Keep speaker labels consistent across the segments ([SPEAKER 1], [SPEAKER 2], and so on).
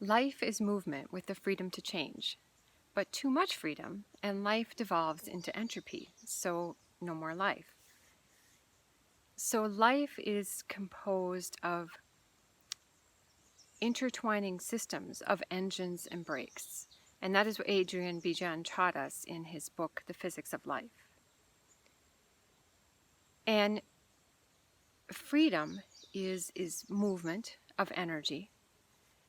[SPEAKER 1] Life is movement with the freedom to change, but too much freedom and life devolves into entropy, so no more life. So life is composed of intertwining systems of engines and brakes, and that is what Adrian Bijan taught us in his book, The Physics of Life. And freedom is movement of energy,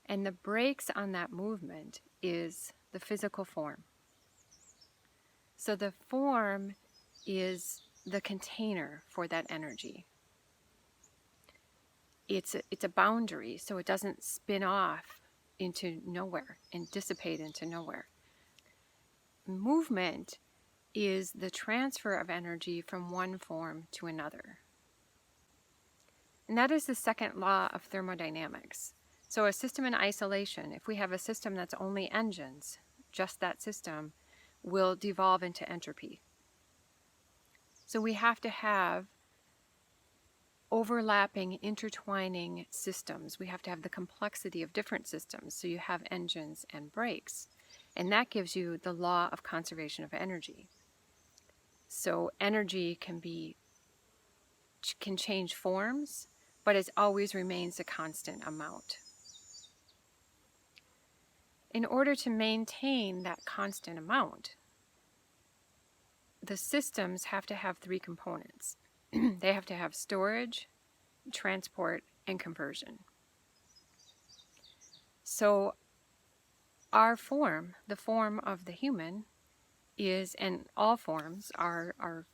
[SPEAKER 1] and the brakes on that movement is the physical form. So the form is the container for that energy. It's a boundary, so it doesn't spin off into nowhere and dissipate into nowhere. Movement is the transfer of energy from one form to another. And that is the second law of thermodynamics. So a system in isolation, if we have a system that's only engines, just that system will devolve into entropy. So we have to have overlapping, intertwining systems. We have to have the complexity of different systems. So you have engines and brakes. And that gives you the law of conservation of energy. So energy can change forms, but it always remains a constant amount. In order to maintain that constant amount, the systems have to have three components. They have to have storage, transport, and conversion. So our form, the form of the human, is, and all forms are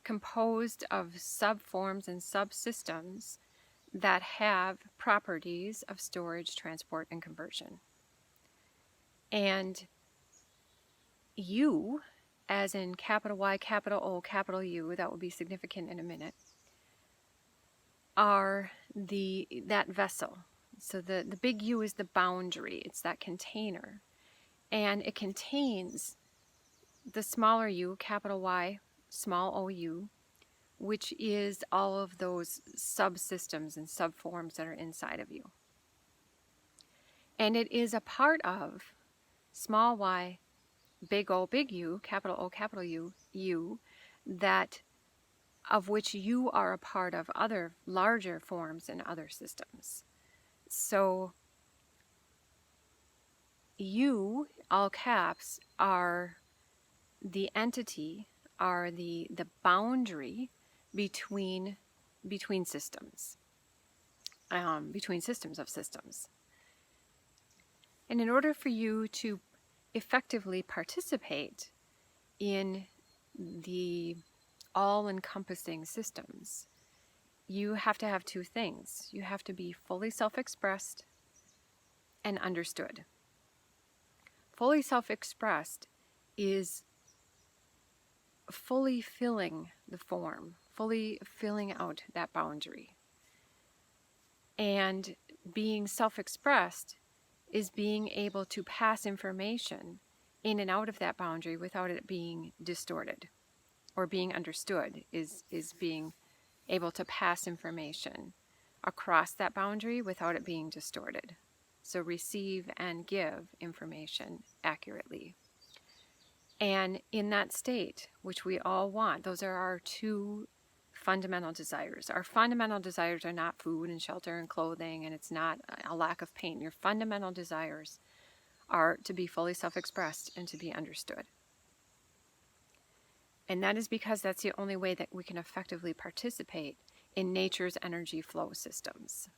[SPEAKER 1] composed of subforms and subsystems that have properties of storage, transport, and conversion. And you, as in capital Y, capital O, capital U, that will be significant in a minute, are that vessel. So the big U is the boundary, it's that container. And it contains the smaller u, capital Y, small OU, which is all of those subsystems and subforms that are inside of you. And it is a part of small y, big O, big U, capital U, U, that of which you are a part of other larger forms and other systems. So you, all caps, are the entity, are the boundary between systems, between systems of systems. And in order for you to effectively participate in the all-encompassing systems, you have to have two things. You have to be fully self-expressed and understood. Fully self-expressed is fully filling the form, fully filling out that boundary. And being self-expressed is being able to pass information in and out of that boundary without it being distorted. Or being understood is being able to pass information across that boundary without it being distorted. So receive and give information accurately. And in that state, which we all want, those are our two fundamental desires. Our fundamental desires are not food and shelter and clothing, and it's not a lack of pain. Your fundamental desires are to be fully self-expressed and to be understood. And that is because that's the only way that we can effectively participate in nature's energy flow systems.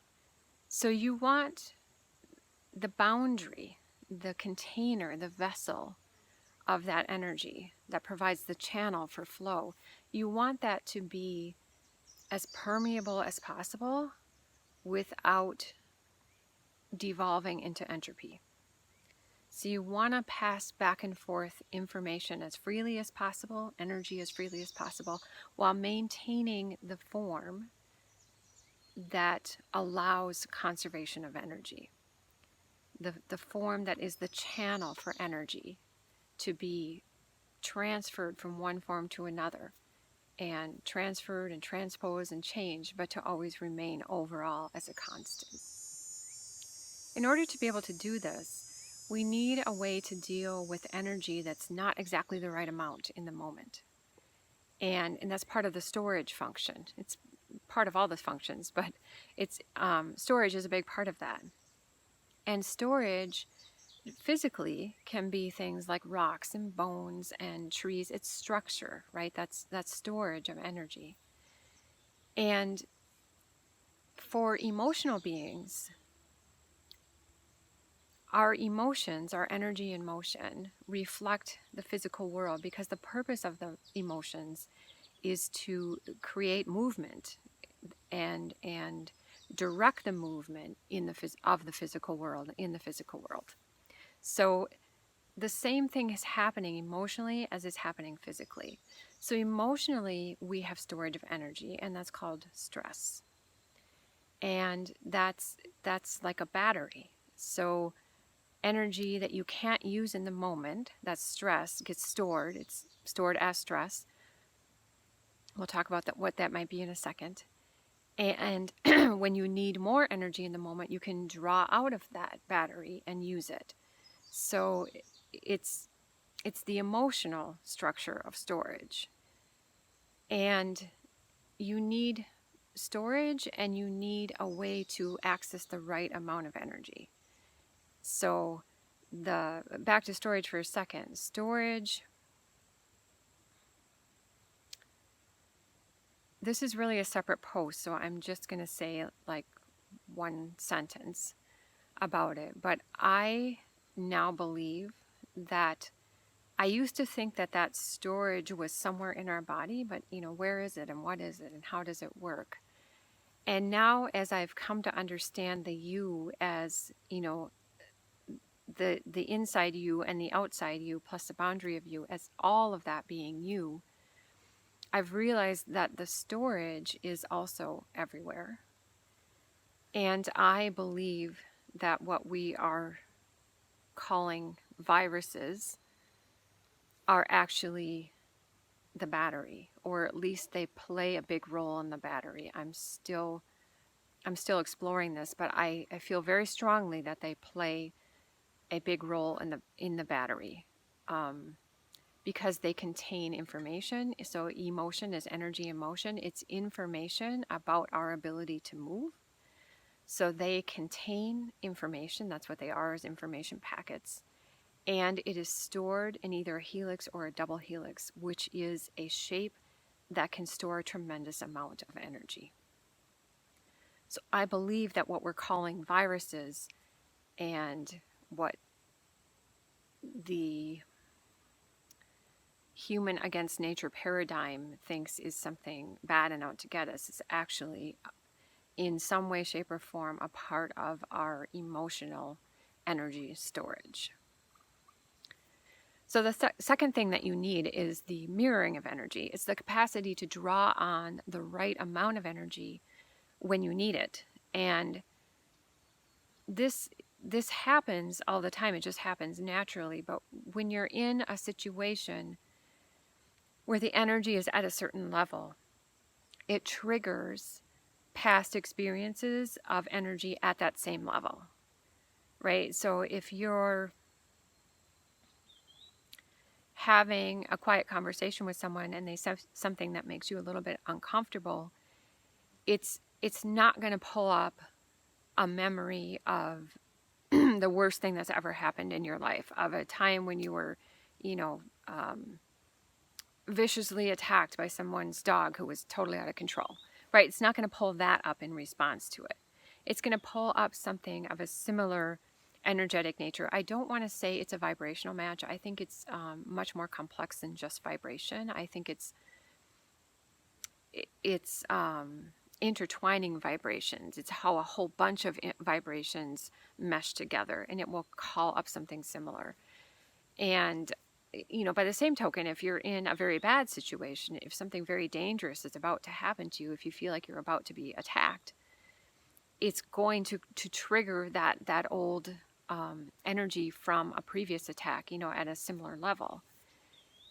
[SPEAKER 1] So you want the boundary, the container, the vessel of that energy that provides the channel for flow. You want that to be as permeable as possible without devolving into entropy. So you want to pass back and forth information as freely as possible, energy as freely as possible, while maintaining the form that allows conservation of energy. The form that is the channel for energy to be transferred from one form to another, and transferred and transposed and changed, but to always remain overall as a constant. in order to be able to do this, we need a way to deal with energy that's not exactly the right amount in the moment. And that's part of the storage function. It's part of all the functions, but it's storage is a big part of that. And storage physically can be things like rocks and bones and trees. It's structure, right? That's storage of energy. And for emotional beings, our emotions, our energy and motion, reflect the physical world, because the purpose of the emotions is to create movement and direct the movement in of the physical world, in the physical world. So the same thing is happening emotionally as is happening physically. So emotionally, we have storage of energy, and that's called stress. And that's like a battery. So energy that you can't use in the moment, that's stress, gets stored. It's stored as stress. We'll talk about what that might be in a second. And when you need more energy in the moment, you can draw out of that battery and use it. So it's the emotional structure of storage. And you need storage, and you need a way to access the right amount of energy. So back to storage for a second. Storage, this is really a separate post, so I'm just going to say like one sentence about it. But I now believe that I used to think that storage was somewhere in our body, but where is it and what is it and how does it work? And now, as I've come to understand the you as, the inside you and the outside you plus the boundary of you, as all of that being you, I've realized that the storage is also everywhere. And I believe that what we are calling viruses are actually the battery, or at least they play a big role in the battery. I'm still exploring this, but I feel very strongly that they play a big role in the battery, because they contain information. So emotion is energy and motion. It's information about our ability to move. So they contain information. That's what they are, is information packets. And it is stored in either a helix or a double helix, which is a shape that can store a tremendous amount of energy. So I believe that what we're calling viruses, and what the human against nature paradigm thinks is something bad and out to get us, is actually in some way, shape, or form a part of our emotional energy storage. So the second thing that you need is the mirroring of energy. It's the capacity to draw on the right amount of energy when you need it. And this happens all the time. It just happens naturally. But when you're in a situation where the energy is at a certain level, it triggers past experiences of energy at that same level, right? So if you're having a quiet conversation with someone and they say something that makes you a little bit uncomfortable, it's not going to pull up a memory of the worst thing that's ever happened in your life, of a time when you were, viciously attacked by someone's dog who was totally out of control, right? It's not going to pull that up in response to it. It's going to pull up something of a similar energetic nature. I don't want to say it's a vibrational match. I think it's much more complex than just vibration. I think it's intertwining vibrations. It's how a whole bunch of vibrations mesh together, and it will call up something similar. And by the same token, if you're in a very bad situation, if something very dangerous is about to happen to you, if you feel like you're about to be attacked, it's going to trigger that old energy from a previous attack, at a similar level.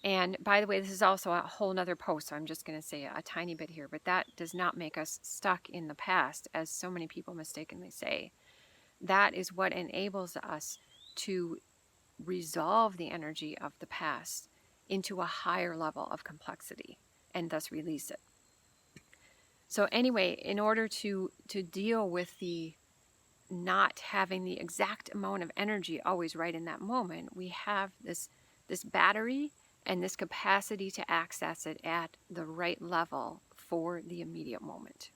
[SPEAKER 1] And by the way, this is also a whole nother post, so I'm just going to say a tiny bit here, but that does not make us stuck in the past, as so many people mistakenly say. That is what enables us to resolve the energy of the past into a higher level of complexity and thus release it. So anyway, in order to deal with the not having the exact amount of energy always right in that moment, we have this battery and this capacity to access it at the right level for the immediate moment.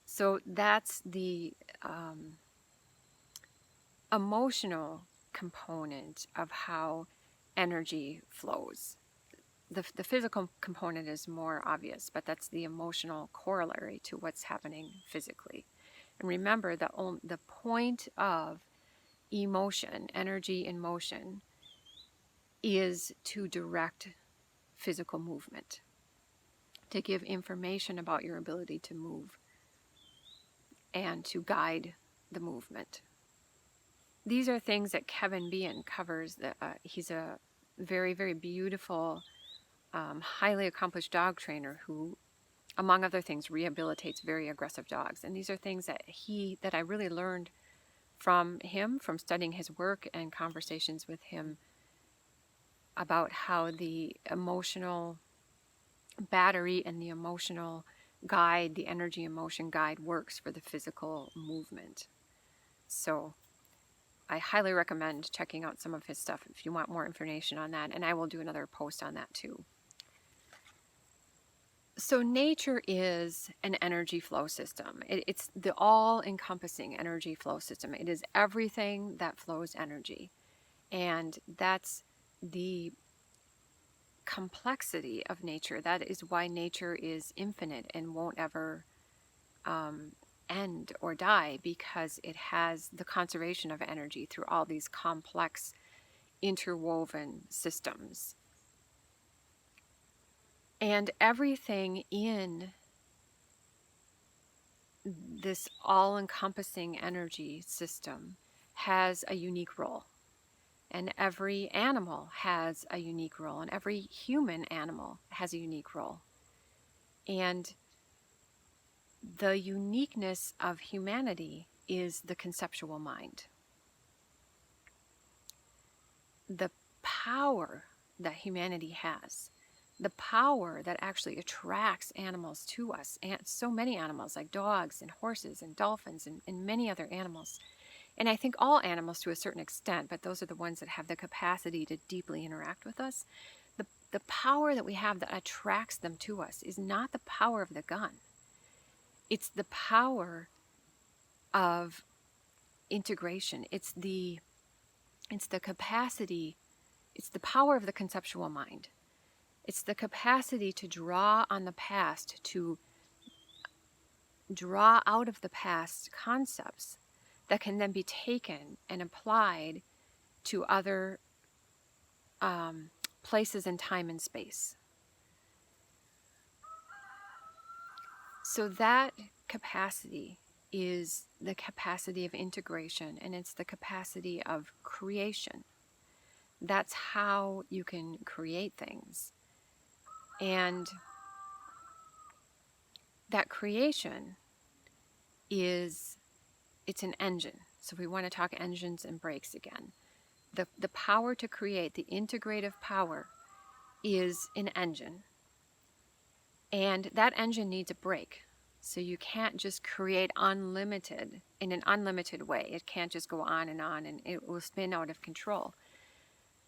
[SPEAKER 1] So that's the emotional component of how energy flows. The physical component is more obvious, but that's the emotional corollary to what's happening physically. And remember, the point of emotion, energy in motion, is to direct physical movement, to give information about your ability to move and to guide the movement. These are things that Kevin Behan covers. He's a very, very beautiful, highly accomplished dog trainer who, among other things, rehabilitates very aggressive dogs. And these are things that I really learned from him, from studying his work and conversations with him about how the emotional battery and the emotional guide, the energy emotion guide, works for the physical movement. So I highly recommend checking out some of his stuff if you want more information on that, and I will do another post on that too. So nature is an energy flow system. It's the all-encompassing energy flow system. It is everything that flows energy. And that's the complexity of nature. That is why nature is infinite and won't ever end or die, because it has the conservation of energy through all these complex interwoven systems. And everything in this all-encompassing energy system has a unique role. And every animal has a unique role, and every human animal has a unique role. And the uniqueness of humanity is the conceptual mind. The power that humanity has, the power that actually attracts animals to us, and so many animals like dogs and horses and dolphins and many other animals. And I think all animals to a certain extent, but those are the ones that have the capacity to deeply interact with us. The power that we have that attracts them to us is not the power of the gun. It's the power of integration. It's the capacity, it's the power of the conceptual mind. It's the capacity to draw on the past, to draw out of the past concepts that can then be taken and applied to other places in time and space. So that capacity is the capacity of integration, and it's the capacity of creation. That's how you can create things. And that creation it's an engine. So if we want to talk engines and brakes again, the power to create, the integrative power, is an engine. And that engine needs a brake. So you can't just create unlimited in an unlimited way. It can't just go on and it will spin out of control.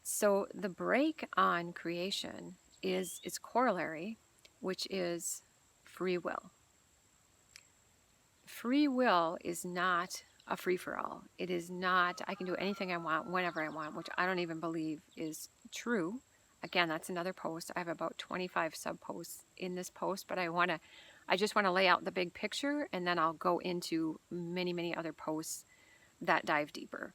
[SPEAKER 1] So the brake on creation is its corollary, which is free will. Free will is not a free-for-all. It is not, I can do anything I want, whenever I want, which I don't even believe is true. Again, that's another post. I have about 25 sub-posts in this post, but I just want to lay out the big picture, and then I'll go into many, many other posts that dive deeper.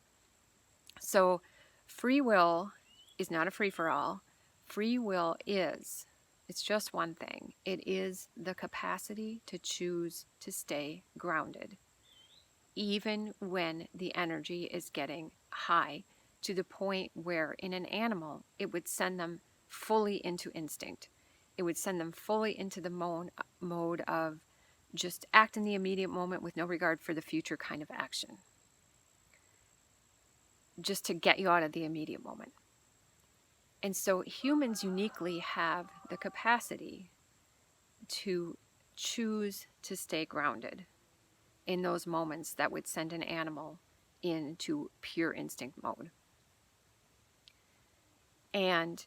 [SPEAKER 1] So free will is not a free-for-all. Free will it's just one thing. It is the capacity to choose to stay grounded, even when the energy is getting high, to the point where in an animal, it would send them fully into instinct. It would send them fully into the mode of just act in the immediate moment with no regard for the future kind of action, just to get you out of the immediate moment. And so humans uniquely have the capacity to choose to stay grounded in those moments that would send an animal into pure instinct mode. And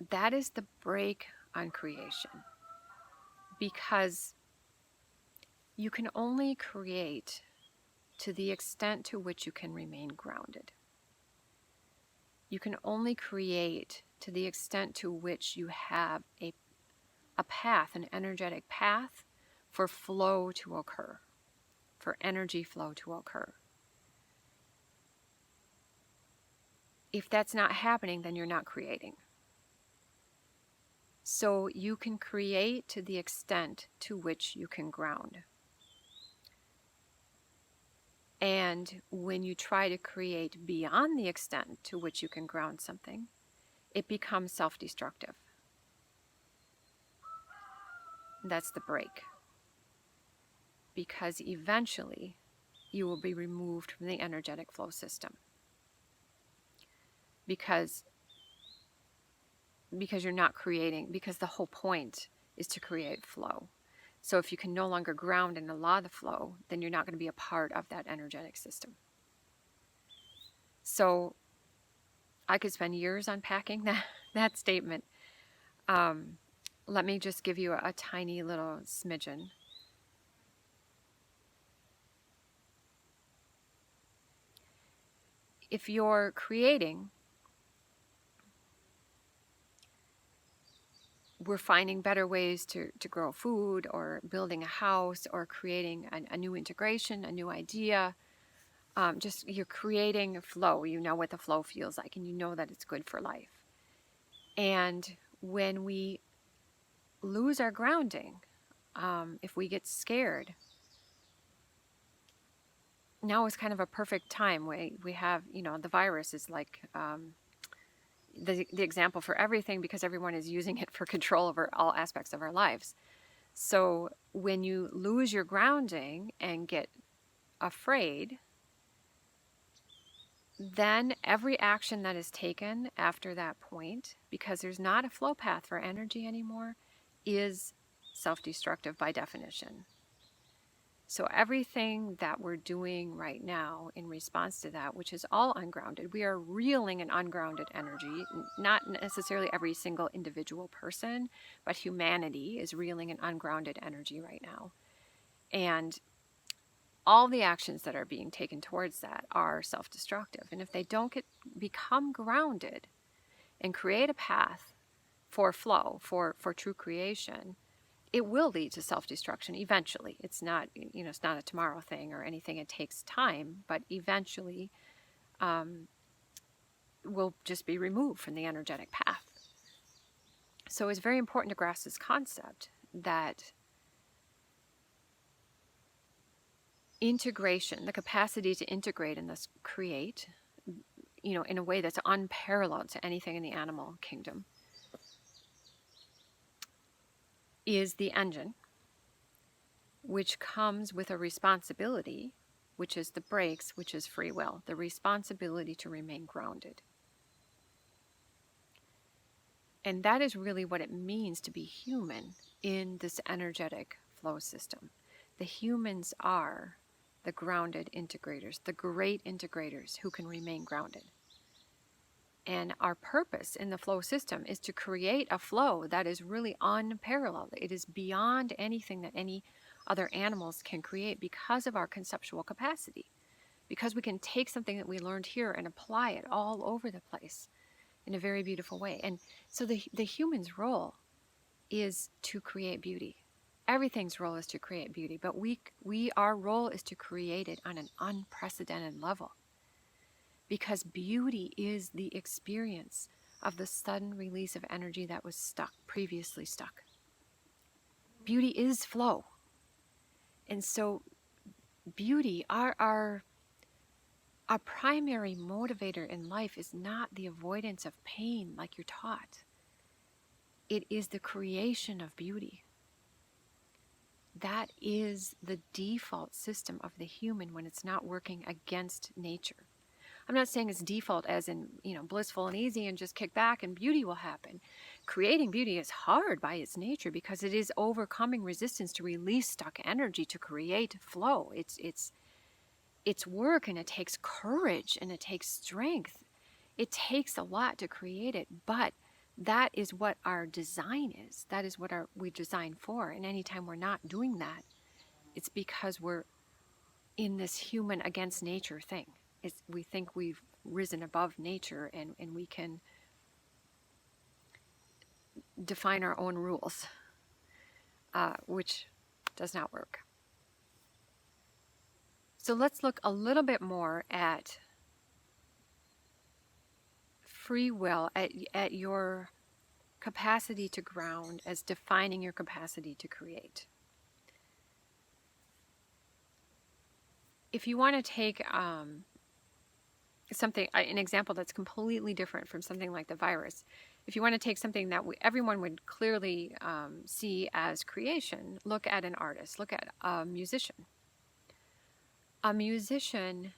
[SPEAKER 1] that is the break on creation, because you can only create to the extent to which you can remain grounded. You can only create to the extent to which you have a path, an energetic path for flow to occur, for energy flow to occur. If that's not happening, then you're not creating. So you can create to the extent to which you can ground. And when you try to create beyond the extent to which you can ground something, it becomes self-destructive. That's the break. Because eventually you will be removed from the energetic flow system. Because you're not creating, because the whole point is to create flow. So if you can no longer ground and allow the flow, then you're not going to be a part of that energetic system. So I could spend years unpacking that statement. Let me just give you a tiny little smidgen. If you're creating, we're finding better ways to grow food, or building a house, or creating a new integration, a new idea. Just you're creating a flow. You know what the flow feels like, and you know that it's good for life. And when we lose our grounding, if we get scared, now is kind of a perfect time. We have, the virus is like the example for everything, because everyone is using it for control over all aspects of our lives. So when you lose your grounding and get afraid, then every action that is taken after that point, because there's not a flow path for energy anymore, is self-destructive by definition. So everything that we're doing right now in response to that, which is all ungrounded, we are reeling in ungrounded energy. Not necessarily every single individual person, but humanity is reeling in ungrounded energy right now. And all the actions that are being taken towards that are self-destructive. And if they don't become grounded and create a path for flow, for true creation, it will lead to self-destruction eventually. It's not, it's not a tomorrow thing or anything. It takes time, but eventually will just be removed from the energetic path. So it's very important to grasp this concept that integration, the capacity to integrate and thus create, in a way that's unparalleled to anything in the animal kingdom, is the engine, which comes with a responsibility, which is the brakes, which is free will, the responsibility to remain grounded. And that is really what it means to be human in this energetic flow system. The humans are the grounded integrators, the great integrators who can remain grounded. And our purpose in the flow system is to create a flow that is really unparalleled. It is beyond anything that any other animals can create because of our conceptual capacity. Because we can take something that we learned here and apply it all over the place in a very beautiful way. And so the human's role is to create beauty. Everything's role is to create beauty, but our role is to create it on an unprecedented level. Because beauty is the experience of the sudden release of energy that was previously stuck. Beauty is flow. And so beauty, our primary motivator in life is not the avoidance of pain like you're taught. It is the creation of beauty. That is the default system of the human when it's not working against nature. I'm not saying it's default as in, blissful and easy and just kick back and beauty will happen. Creating beauty is hard by its nature because it is overcoming resistance to release stuck energy to create flow. It's work, and it takes courage, and it takes strength. It takes a lot to create it, but that is what our design is. That is what we design for. And anytime we're not doing that, it's because we're in this human against nature thing. We think we've risen above nature, and we can define our own rules, which does not work. So let's look a little bit more at free will, at your capacity to ground as defining your capacity to create. If you want to take an example that's completely different from something like the virus, if you want to take something that everyone would clearly see as creation, look at an artist, look at a musician. A musician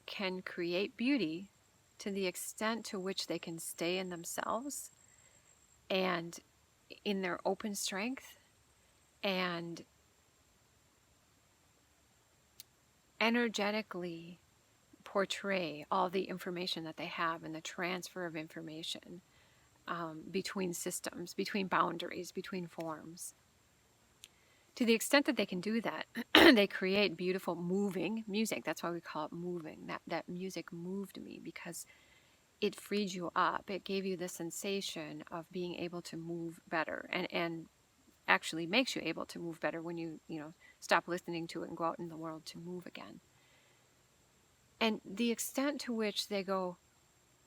[SPEAKER 1] can create beauty to the extent to which they can stay in themselves and in their open strength and energetically portray all the information that they have and the transfer of information between systems, between boundaries, between forms. To the extent that they can do that, they create beautiful moving music. That's why we call it moving. That music moved me because it freed you up. It gave you the sensation of being able to move better, and actually makes you able to move better when you stop listening to it and go out in the world to move again. And the extent to which they go,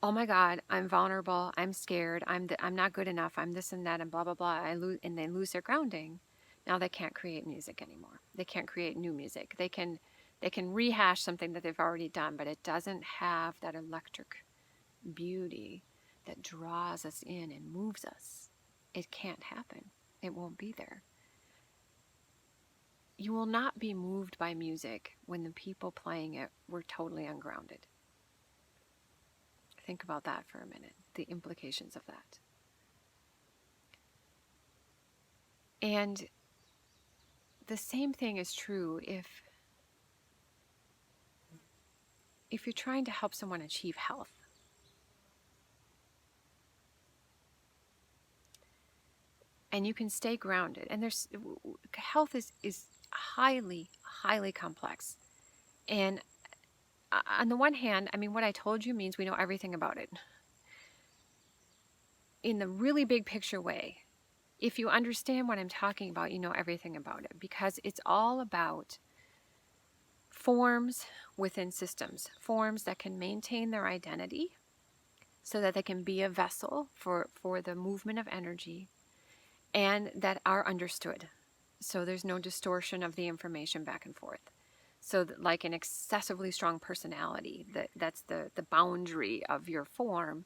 [SPEAKER 1] oh my God, I'm vulnerable, I'm scared, I'm not good enough, I'm this and that, and blah, blah, blah, and they lose their grounding. Now they can't create music anymore. They can't create new music. They can rehash something that they've already done, but it doesn't have that electric beauty that draws us in and moves us. It can't happen. It won't be there. You will not be moved by music when the people playing it were totally ungrounded. Think about that for a minute, the implications of that. And the same thing is true if you're trying to help someone achieve health. And you can stay grounded. And health is highly, highly complex. And on the one hand, what I told you means we know everything about it. In the really big picture way, if you understand what I'm talking about, you know everything about it, because it's all about forms within systems, forms that can maintain their identity so that they can be a vessel for the movement of energy, and that are understood. So there's no distortion of the information back and forth. So like an excessively strong personality, that's the boundary of your form,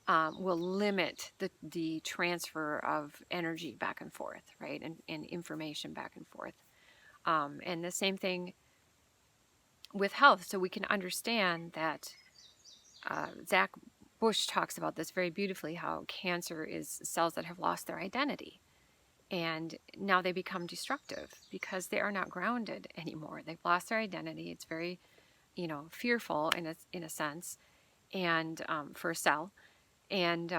[SPEAKER 1] will limit the transfer of energy back and forth, right? And information back and forth. And the same thing with health. So we can understand that Zach Bush talks about this very beautifully, how cancer is cells that have lost their identity. And now they become destructive because they are not grounded anymore. They've lost their identity. It's very, fearful in a sense, and for a cell. And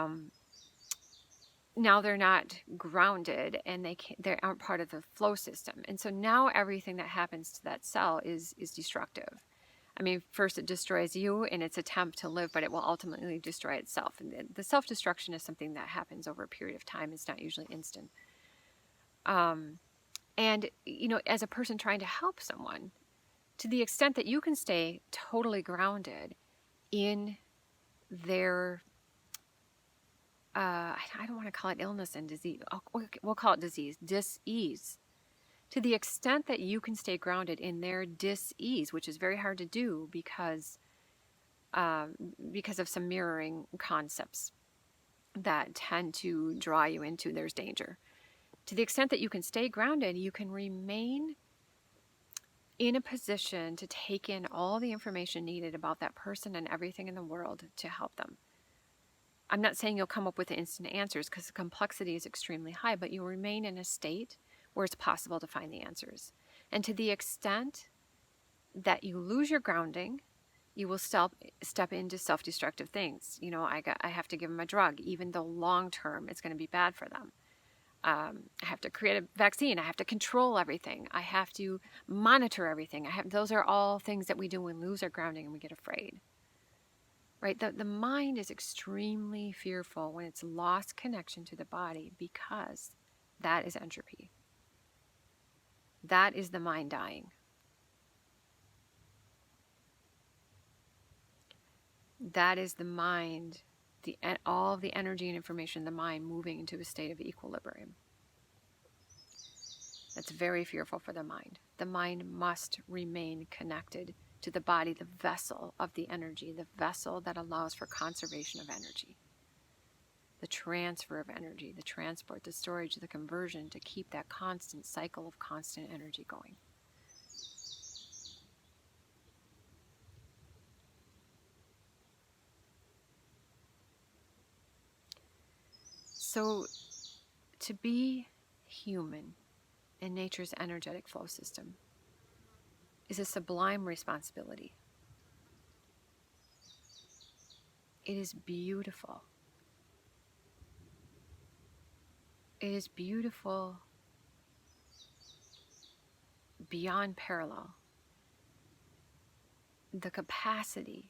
[SPEAKER 1] now they're not grounded, and they aren't part of the flow system. And so now everything that happens to that cell is destructive. First it destroys you in its attempt to live, but it will ultimately destroy itself. And the self-destruction is something that happens over a period of time. It's not usually instant. And, as a person trying to help someone, to the extent that you can stay totally grounded in their, I don't want to call it illness and disease. We'll call it disease, dis-ease. To the extent that you can stay grounded in their dis-ease, which is very hard to do because of some mirroring concepts that tend to draw you into there's danger. To the extent that you can stay grounded, you can remain in a position to take in all the information needed about that person and everything in the world to help them. I'm not saying you'll come up with instant answers because the complexity is extremely high, but you remain in a state where it's possible to find the answers. And to the extent that you lose your grounding, you will step into self-destructive things. You know, I have to give them a drug, even though long term it's going to be bad for them. I have to create a vaccine. I have to control everything. I have to monitor everything. Those are all things that we do when we lose our grounding and we get afraid. Right? The mind is extremely fearful when it's lost connection to the body, because that is entropy. That is the mind dying. That is the mind, all of the energy and information in the mind moving into a state of equilibrium. That's very fearful for the mind. The mind must remain connected to the body, the vessel of the energy, the vessel that allows for conservation of energy, the transfer of energy, the transport, the storage, the conversion, to keep that constant cycle of constant energy going. So, to be human in nature's energetic flow system is a sublime responsibility. It is beautiful. It is beautiful beyond parallel. The capacity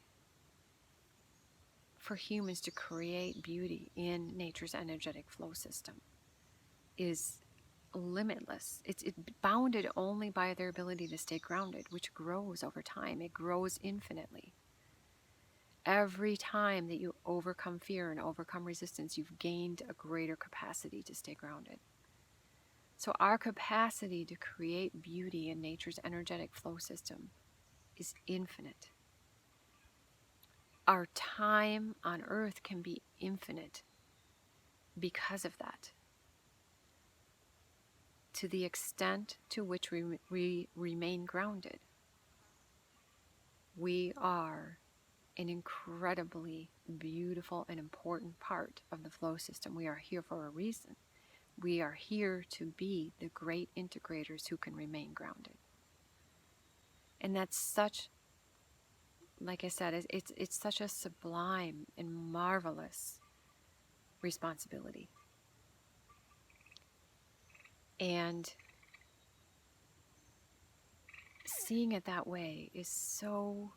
[SPEAKER 1] for humans to create beauty in nature's energetic flow system is limitless. It's bounded only by their ability to stay grounded, which grows over time. It grows infinitely. Every time that you overcome fear and overcome resistance, you've gained a greater capacity to stay grounded. So our capacity to create beauty in nature's energetic flow system is infinite. Our time on earth can be infinite because of that. To the extent to which we remain grounded, we are an incredibly beautiful and important part of the flow system. We are here for a reason. We are here to be the great integrators who can remain grounded. And that's such, like I said, it's such a sublime and marvelous responsibility. And seeing it that way is so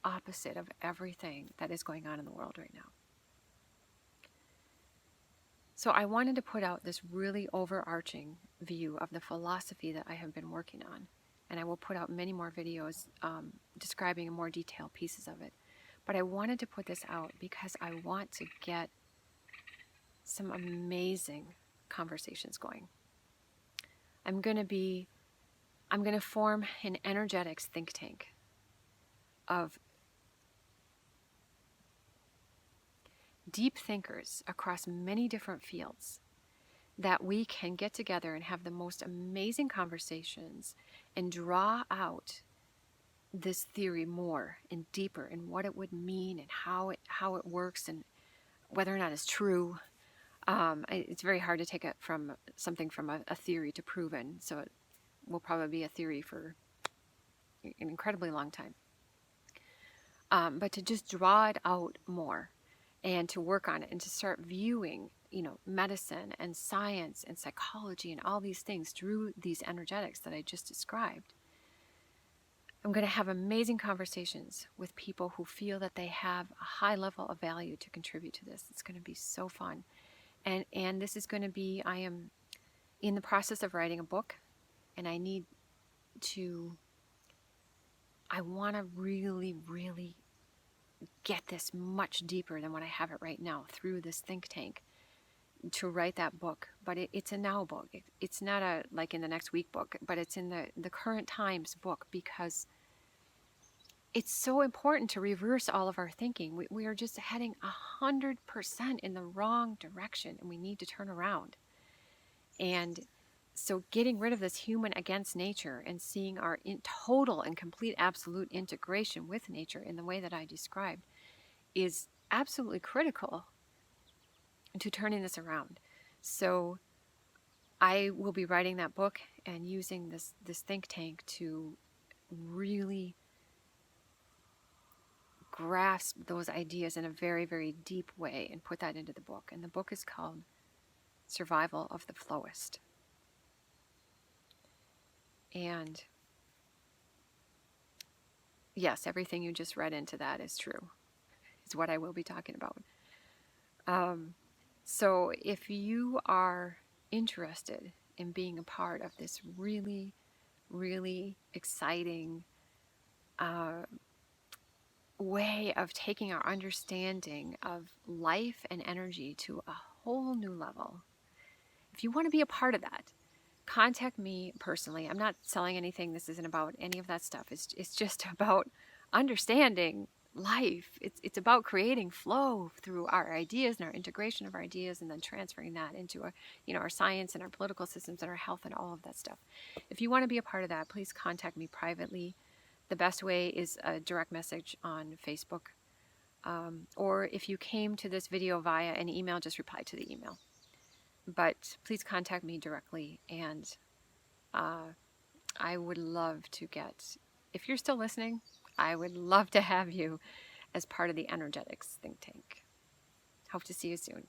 [SPEAKER 1] opposite of everything that is going on in the world right now. So I wanted to put out this really overarching view of the philosophy that I have been working on. And I will put out many more videos describing in more detail pieces of it. But I wanted to put this out because I want to get some amazing conversations going. I'm going to form an energetics think tank of deep thinkers across many different fields that we can get together and have the most amazing conversations and draw out this theory more and deeper, and what it would mean and how it works and whether or not it's true. It's very hard to take it from something from a theory to proven, so it will probably be a theory for an incredibly long time. But to just draw it out more and to work on it and to start viewing, medicine and science and psychology and all these things through these energetics that I just described. I'm going to have amazing conversations with people who feel that they have a high level of value to contribute to this. It's going to be so fun. And this is going to be, I am in the process of writing a book, and I want to really, really get this much deeper than what I have it right now through this think tank to write that book. But it's a now book. It's not a like in the next week book, but it's in the current times book, because it's so important to reverse all of our thinking. We are just heading 100% in the wrong direction, and we need to turn around. And so getting rid of this human against nature and seeing our total and complete absolute integration with nature in the way that I described is absolutely critical to turning this around. So I will be writing that book and using this think tank to really grasp those ideas in a very, very deep way and put that into the book. And the book is called Survival of the Flowist. And yes, everything you just read into that is true, is what I will be talking about. So if you are interested in being a part of this really, really exciting way of taking our understanding of life and energy to a whole new level, if you want to be a part of that, contact me personally. I'm not selling anything. This isn't about any of that stuff. It's just about understanding life. It's about creating flow through our ideas and our integration of our ideas, and then transferring that into our science and our political systems and our health and all of that stuff. If you want to be a part of that, please contact me privately. The best way is a direct message on Facebook. Or if you came to this video via an email, just reply to the email. But please contact me directly, and I would love to if you're still listening, I would love to have you as part of the Energetics think tank. Hope to see you soon.